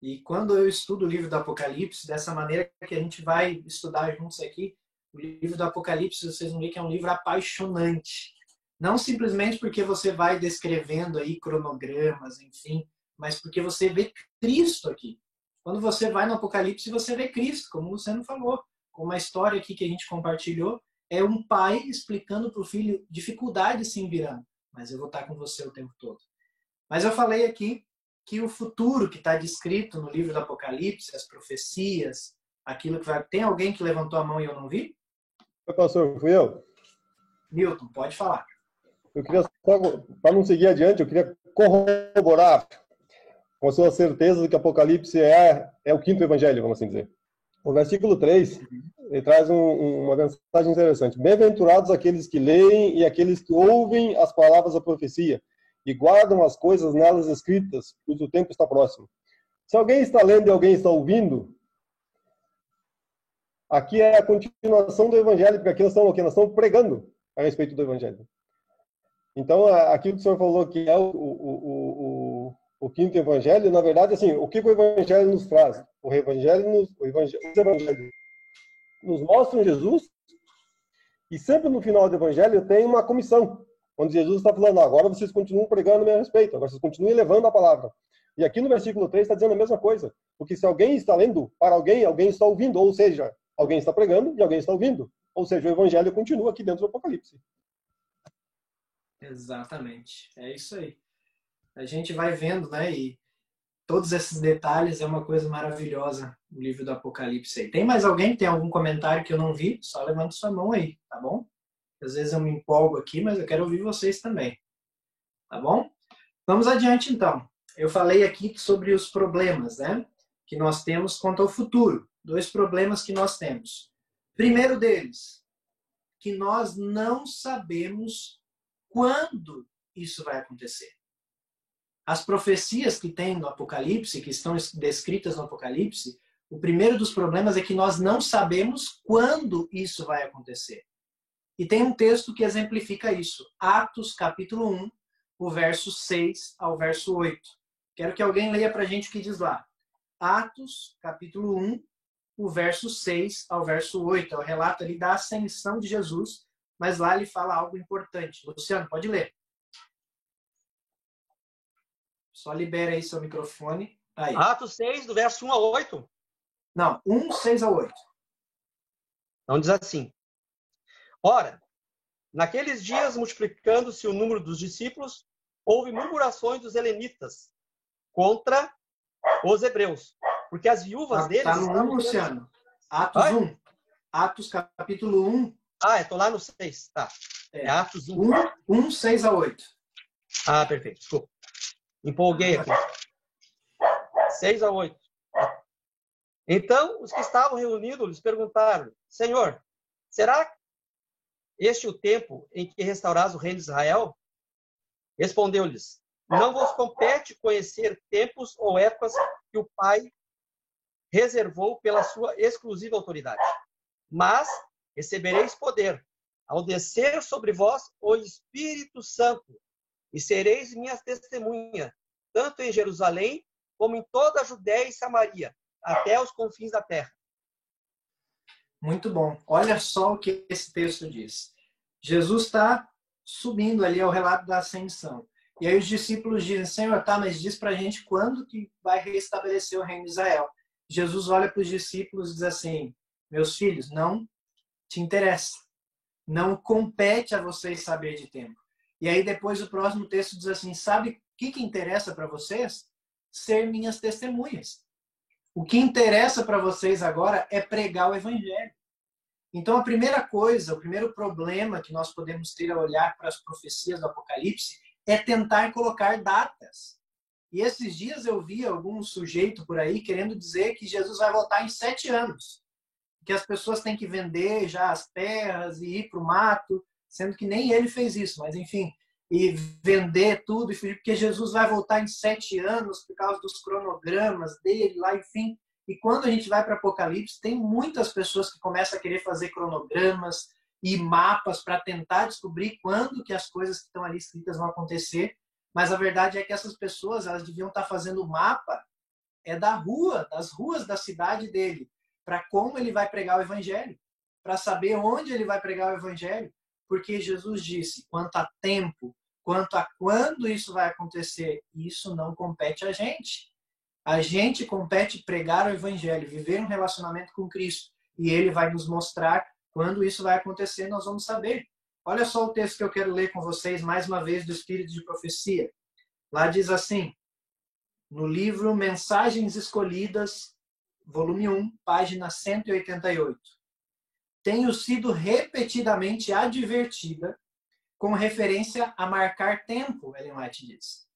E quando eu estudo o livro do Apocalipse, dessa maneira que a gente vai estudar juntos aqui, o livro do Apocalipse, vocês vão ver que é um livro apaixonante. Não simplesmente porque você vai descrevendo aí cronogramas, enfim, mas porque você vê Cristo aqui. Quando você vai no Apocalipse, você vê Cristo, como o Luciano falou. Como a história aqui que a gente compartilhou, é um pai explicando para o filho dificuldades sim virão, mas eu vou estar com você o tempo todo. Mas eu falei aqui que o futuro que está descrito no livro do Apocalipse, as profecias, aquilo que vai... Tem alguém que levantou a mão e eu não vi? Oi, pastor, fui eu. Milton, pode falar. Eu queria só, para não seguir adiante, eu queria corroborar com a sua certeza de que Apocalipse é o quinto evangelho, vamos assim dizer. O versículo 3, ele traz uma mensagem interessante. Bem-aventurados aqueles que leem e aqueles que ouvem as palavras da profecia e guardam as coisas nelas escritas, pois o tempo está próximo. Se alguém está lendo e alguém está ouvindo, aqui é a continuação do evangelho, porque aqui nós estamos pregando a respeito do evangelho. Então, aquilo que o senhor falou que é o quinto evangelho, na verdade, assim, o que o evangelho nos traz? Os evangelhos nos mostram Jesus, e sempre no final do evangelho tem uma comissão, onde Jesus está falando, agora vocês continuam pregando a meu respeito, agora vocês continuem levando a palavra. E aqui no versículo 3 está dizendo a mesma coisa, porque se alguém está lendo para alguém, alguém está ouvindo, ou seja, alguém está pregando e alguém está ouvindo. Ou seja, o evangelho continua aqui dentro do Apocalipse. Exatamente, é isso aí. A gente vai vendo, né, e todos esses detalhes é uma coisa maravilhosa no livro do Apocalipse aí. Tem mais alguém que tem algum comentário que eu não vi? Só levanta sua mão aí, tá bom? Às vezes eu me empolgo aqui, mas eu quero ouvir vocês também, tá bom? Vamos adiante então. Eu falei aqui sobre os problemas, né, que nós temos quanto ao futuro. 2 problemas que nós temos. Primeiro deles, que nós não sabemos quando isso vai acontecer. As profecias que tem no Apocalipse, que estão descritas no Apocalipse, o primeiro dos problemas é que nós não sabemos quando isso vai acontecer. E tem um texto que exemplifica isso. Atos, capítulo 1, o verso 6 ao verso 8. Quero que alguém leia para a gente o que diz lá. Atos, capítulo 1, o verso 6 ao verso 8. É o relato ali da ascensão de Jesus, mas lá ele fala algo importante. Luciano, pode ler. Só libera aí seu microfone. Aí. Atos 6, do verso 1 a 8? Não, 1, 6 a 8. Então diz assim. Ora, naqueles dias, multiplicando-se o número dos discípulos, houve murmurações dos helenitas contra os hebreus, porque as viúvas deles... Está no 1, Luciano. Atos 1. Atos, capítulo 1. Ah, estou lá no 6. Tá. É Atos 1. 1, 6 a 8. Ah, perfeito. Desculpa. Empolguei aqui. 6 a 8. Então, os que estavam reunidos lhes perguntaram, Senhor, será este o tempo em que restaurás o reino de Israel? Respondeu-lhes, não vos compete conhecer tempos ou épocas que o Pai reservou pela sua exclusiva autoridade. Mas recebereis poder ao descer sobre vós o Espírito Santo, e sereis minhas testemunhas, tanto em Jerusalém como em toda a Judéia e Samaria, até os confins da terra. Muito bom. Olha só o que esse texto diz. Jesus está subindo ali ao relato da ascensão. E aí os discípulos dizem, Senhor, tá, mas diz pra gente quando que vai restabelecer o reino de Israel. Jesus olha para os discípulos e diz assim, meus filhos, não te interessa. Não compete a vocês saber de tempo. E aí depois o próximo texto diz assim, sabe o que interessa para vocês? Ser minhas testemunhas. O que interessa para vocês agora é pregar o evangelho. Então a primeira coisa, o primeiro problema que nós podemos ter ao olhar para as profecias do Apocalipse é tentar colocar datas. E esses dias eu vi algum sujeito por aí querendo dizer que Jesus vai voltar em 7 anos. Que as pessoas têm que vender já as terras e ir para o mato, sendo que nem ele fez isso, mas enfim, e vender tudo e fugir, porque Jesus vai voltar em 7 anos por causa dos cronogramas dele lá, enfim. E quando a gente vai para Apocalipse, tem muitas pessoas que começam a querer fazer cronogramas e mapas para tentar descobrir quando que as coisas que estão ali escritas vão acontecer. Mas a verdade é que essas pessoas, elas deviam estar fazendo o mapa das ruas da cidade dele, para como ele vai pregar o evangelho, para saber onde ele vai pregar o evangelho, porque Jesus disse, quanto a tempo, quanto a quando isso vai acontecer, isso não compete a gente. A gente compete pregar o evangelho, viver um relacionamento com Cristo, e ele vai nos mostrar quando isso vai acontecer, nós vamos saber. Olha só o texto que eu quero ler com vocês, mais uma vez, do Espírito de Profecia. Lá diz assim, no livro Mensagens Escolhidas, volume 1, página 188. Tenho sido repetidamente advertida com referência a marcar tempo, Ellen White diz.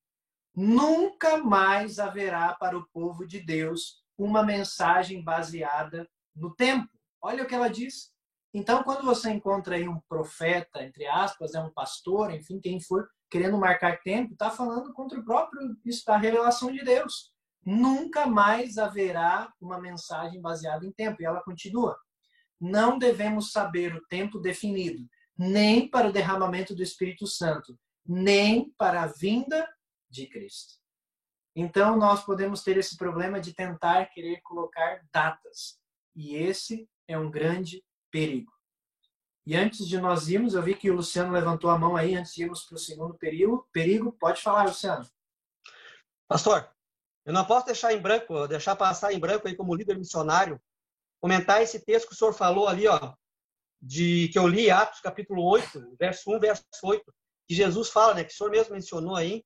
Nunca mais haverá para o povo de Deus uma mensagem baseada no tempo. Olha o que ela diz. Então, quando você encontra aí um profeta, entre aspas, um pastor, enfim, quem for, querendo marcar tempo, está falando contra o próprio, isso, a revelação de Deus. Nunca mais haverá uma mensagem baseada em tempo. E ela continua. Não devemos saber o tempo definido, nem para o derramamento do Espírito Santo, nem para a vinda de Cristo. Então, nós podemos ter esse problema de tentar querer colocar datas. E esse é um grande perigo. E antes de nós irmos, eu vi que o Luciano levantou a mão aí, antes de irmos para o segundo perigo. Pode falar, Luciano. Pastor, eu não posso deixar passar em branco aí como líder missionário, comentar esse texto que o senhor falou ali, ó, que eu li, Atos capítulo 8, verso 1, verso 8, que Jesus fala, né, que o senhor mesmo mencionou aí,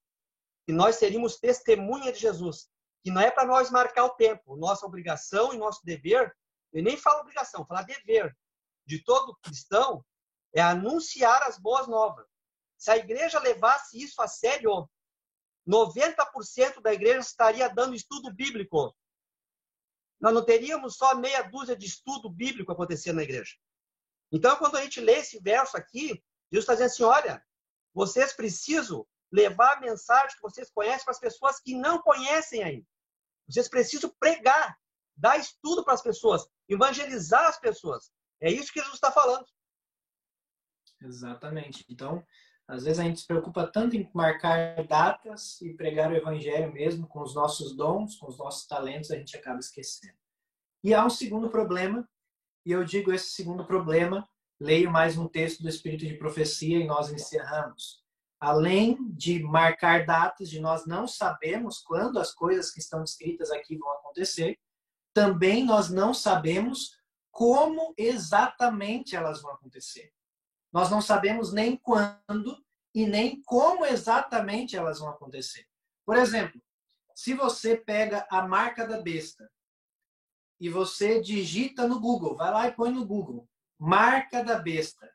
que nós seríamos testemunha de Jesus, que não é para nós marcar o tempo, nossa obrigação e nosso dever, eu nem falo obrigação, falar dever, de todo cristão, é anunciar as boas novas. Se a igreja levasse isso a sério, 90% da igreja estaria dando estudo bíblico. Nós não teríamos só meia dúzia de estudo bíblico acontecendo na igreja. Então, quando a gente lê esse verso aqui, Jesus está dizendo assim, olha, vocês precisam levar a mensagem que vocês conhecem para as pessoas que não conhecem ainda. Vocês precisam pregar, dar estudo para as pessoas, evangelizar as pessoas. É isso que Jesus está falando. Exatamente. Então, às vezes a gente se preocupa tanto em marcar datas e pregar o evangelho mesmo, com os nossos dons, com os nossos talentos, a gente acaba esquecendo. E há um segundo problema, e eu digo esse segundo problema, leio mais um texto do Espírito de Profecia e nós encerramos. Além de marcar datas, de nós não sabemos quando as coisas que estão descritas aqui vão acontecer, também nós não sabemos como exatamente elas vão acontecer. Nós não sabemos nem quando e nem como exatamente elas vão acontecer. Por exemplo, se você pega a marca da besta e você digita no Google, vai lá e põe no Google, marca da besta,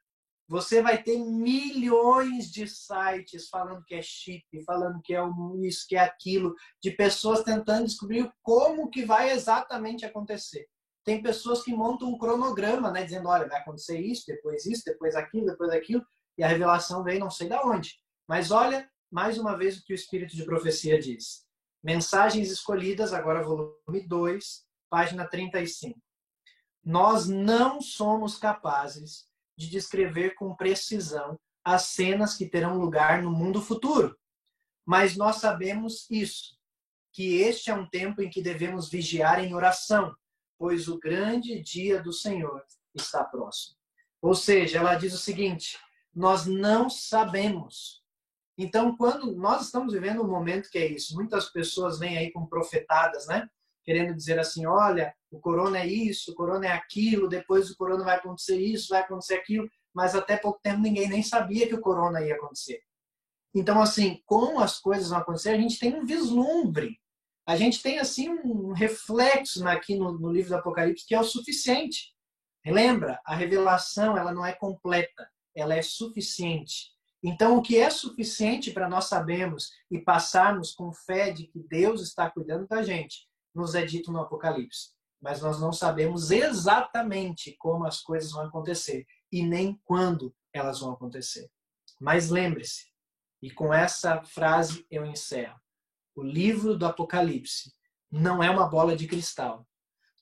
você vai ter milhões de sites falando que é chip, falando que é isso, que é aquilo, de pessoas tentando descobrir como que vai exatamente acontecer. Tem pessoas que montam um cronograma, né, dizendo, olha, vai acontecer isso, depois aquilo, e a revelação vem não sei de onde. Mas olha, mais uma vez, o que o Espírito de Profecia diz. Mensagens Escolhidas, agora volume 2, página 35. Nós não somos capazes de descrever com precisão as cenas que terão lugar no mundo futuro. Mas nós sabemos isso, que este é um tempo em que devemos vigiar em oração, pois o grande dia do Senhor está próximo. Ou seja, ela diz o seguinte, nós não sabemos. Então, quando nós estamos vivendo um momento que é isso, muitas pessoas vêm aí com profetadas, né? Querendo dizer assim, olha, o corona é isso, o corona é aquilo, depois o corona vai acontecer isso, vai acontecer aquilo, mas até pouco tempo ninguém nem sabia que o corona ia acontecer. Então, assim, como as coisas vão acontecer, a gente tem um vislumbre. A gente tem, assim, um reflexo aqui no livro do Apocalipse que é o suficiente. Lembra? A revelação, ela não é completa, ela é suficiente. Então, o que é suficiente para nós sabermos e passarmos com fé de que Deus está cuidando da gente, nos é dito no Apocalipse. Mas nós não sabemos exatamente como as coisas vão acontecer e nem quando elas vão acontecer. Mas lembre-se, e com essa frase eu encerro, o livro do Apocalipse não é uma bola de cristal.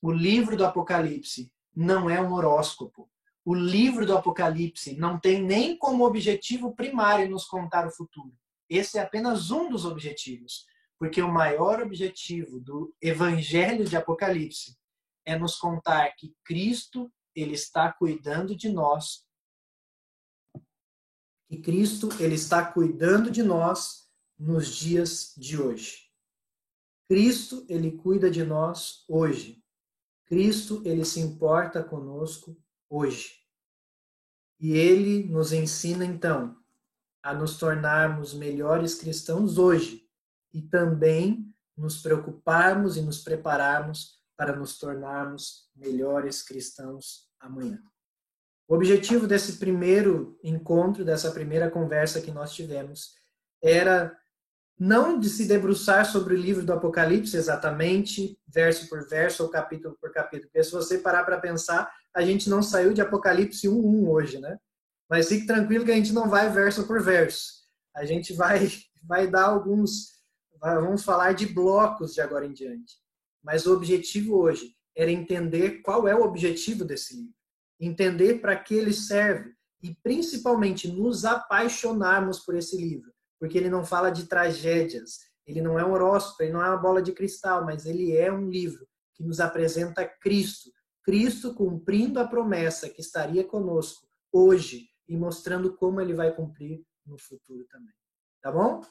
O livro do Apocalipse não é um horóscopo. O livro do Apocalipse não tem nem como objetivo primário nos contar o futuro. Esse é apenas um dos objetivos. Porque o maior objetivo do Evangelho de Apocalipse é nos contar que Cristo, ele está cuidando de nós. E Cristo, ele está cuidando de nós nos dias de hoje. Cristo, ele cuida de nós hoje. Cristo, ele se importa conosco hoje. E ele nos ensina, então, a nos tornarmos melhores cristãos hoje. E também nos preocuparmos e nos prepararmos para nos tornarmos melhores cristãos amanhã. O objetivo desse primeiro encontro, dessa primeira conversa que nós tivemos, era não de se debruçar sobre o livro do Apocalipse exatamente, verso por verso ou capítulo por capítulo. Porque se você parar para pensar, a gente não saiu de Apocalipse 1:1 hoje, né? Mas fique tranquilo que a gente não vai verso por verso. A gente vai dar vamos falar de blocos de agora em diante. Mas o objetivo hoje era entender qual é o objetivo desse livro. Entender para que ele serve e, principalmente, nos apaixonarmos por esse livro. Porque ele não fala de tragédias, ele não é um horóscopo, ele não é uma bola de cristal, mas ele é um livro que nos apresenta Cristo. Cristo cumprindo a promessa que estaria conosco hoje e mostrando como ele vai cumprir no futuro também. Tá bom?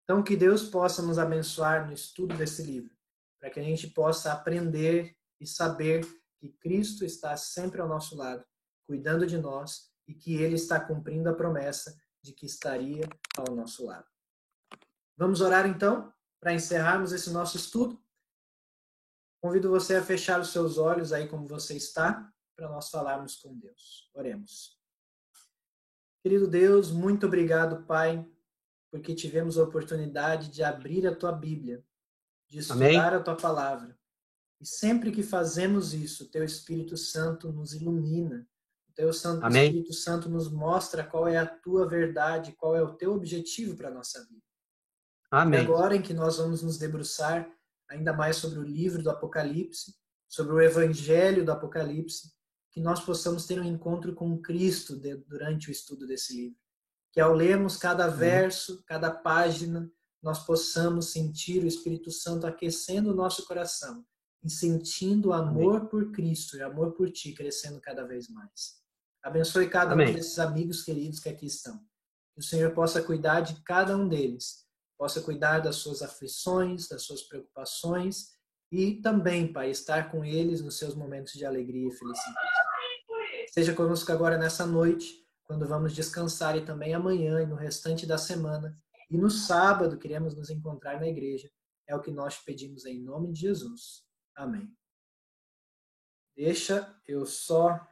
Então, que Deus possa nos abençoar no estudo desse livro, para que a gente possa aprender e saber que Cristo está sempre ao nosso lado, cuidando de nós e que ele está cumprindo a promessa de que estaria ao nosso lado. Vamos orar então, para encerrarmos esse nosso estudo. Convido você a fechar os seus olhos aí como você está, para nós falarmos com Deus. Oremos. Querido Deus, muito obrigado, Pai, porque tivemos a oportunidade de abrir a Tua Bíblia, de estudar a Tua Palavra. E sempre que fazemos isso, o Teu Espírito Santo nos ilumina. O Teu Espírito Santo nos mostra qual é a Tua verdade, qual é o Teu objetivo para a nossa vida. Amém. E agora em que nós vamos nos debruçar ainda mais sobre o livro do Apocalipse, sobre o Evangelho do Apocalipse, que nós possamos ter um encontro com Cristo durante o estudo desse livro. Que ao lermos cada verso, cada página, nós possamos sentir o Espírito Santo aquecendo o nosso coração e sentindo o amor por Cristo e amor por Ti crescendo cada vez mais. Abençoe cada um desses amigos queridos que aqui estão. Que o Senhor possa cuidar de cada um deles, possa cuidar das suas aflições, das suas preocupações e também, Pai, estar com eles nos seus momentos de alegria e felicidade. Seja conosco agora nessa noite, quando vamos descansar e também amanhã e no restante da semana. E no sábado queremos nos encontrar na igreja. É o que nós pedimos em nome de Jesus. Amém. Deixa eu só